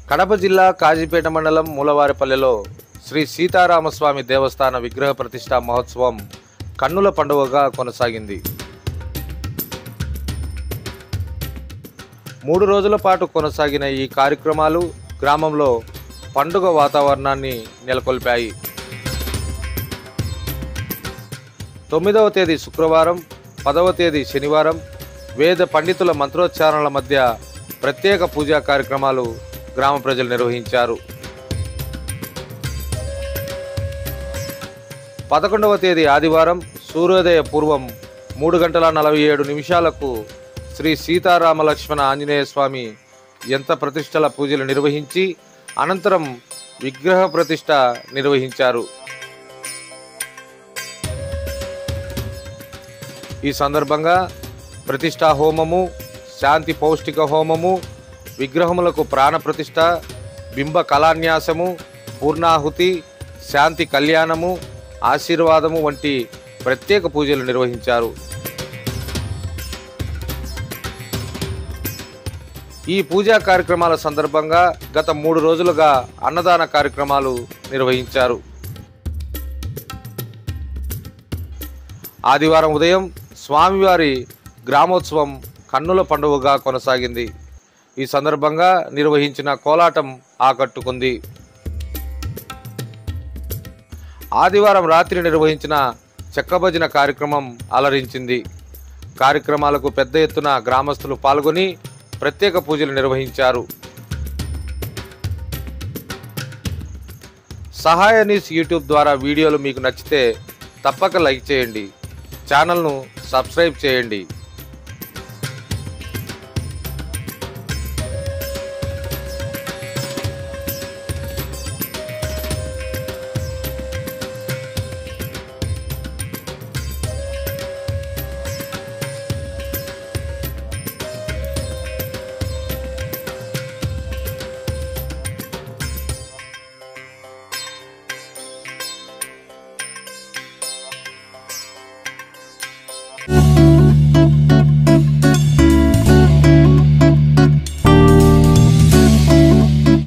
కడప జిల్లా కాజీపేట మండలం మూలవారిపల్లెలో శ్రీ సీతారామస్వామి దేవస్థాన విగ్రహ ప్రతిష్ఠా మహోత్సవం కన్నుల పండుగగా కొనసాగింది. 3 రోజుల పాటు కొనసాగిన ఈ కార్యక్రమాలు గ్రామంలో పండుగ వాతావరణాన్ని నెలకొల్పాయి. 9వ తేదీ శుక్రవారం, 10వ తేదీ శనివారం వేద పండితుల మంత్రోచ్చారణల మధ్య ప్రత్యేక పూజా కార్యక్రమాలు గ్రామ ప్రజలు నిర్వహించారు. 11వ తేదీ ఆదివారం సూర్యోదయ పూర్వం 3:47 శ్రీ సీతారామ లక్ష్మణ ఆంజనేయ స్వామి యంత్ర ప్రతిష్టల పూజలు నిర్వహించి అనంతరం విగ్రహ ప్రతిష్ఠ నిర్వహించారు. ఈ సందర్భంగా ప్రతిష్టా హోమము, శాంతి పౌష్టిక హోమము, విగ్రహములకు ప్రాణ ప్రతిష్ఠ, బింబ కళాన్యాసము, పూర్ణాహుతి, శాంతి కళ్యాణము, ఆశీర్వాదము వంటి ప్రత్యేక పూజలు నిర్వహించారు. ఈ పూజా కార్యక్రమాల సందర్భంగా గత 3 రోజులుగా అన్నదాన కార్యక్రమాలు నిర్వహించారు. ఆదివారం ఉదయం స్వామివారి గ్రామోత్సవం కన్నుల పండుగగా కొనసాగింది. ఈ సందర్భంగా నిర్వహించిన కోలాటం ఆకట్టుకుంది. ఆదివారం రాత్రి నిర్వహించిన చెక్కభజన కార్యక్రమం అలరించింది. కార్యక్రమాలకు పెద్ద ఎత్తున గ్రామస్తులు పాల్గొని ప్రత్యేక పూజలు నిర్వహించారు. సహాయ న్యూస్ యూట్యూబ్ ద్వారా వీడియోలు మీకు నచ్చితే తప్పక లైక్ చేయండి, ఛానల్ను సబ్స్క్రైబ్ చేయండి.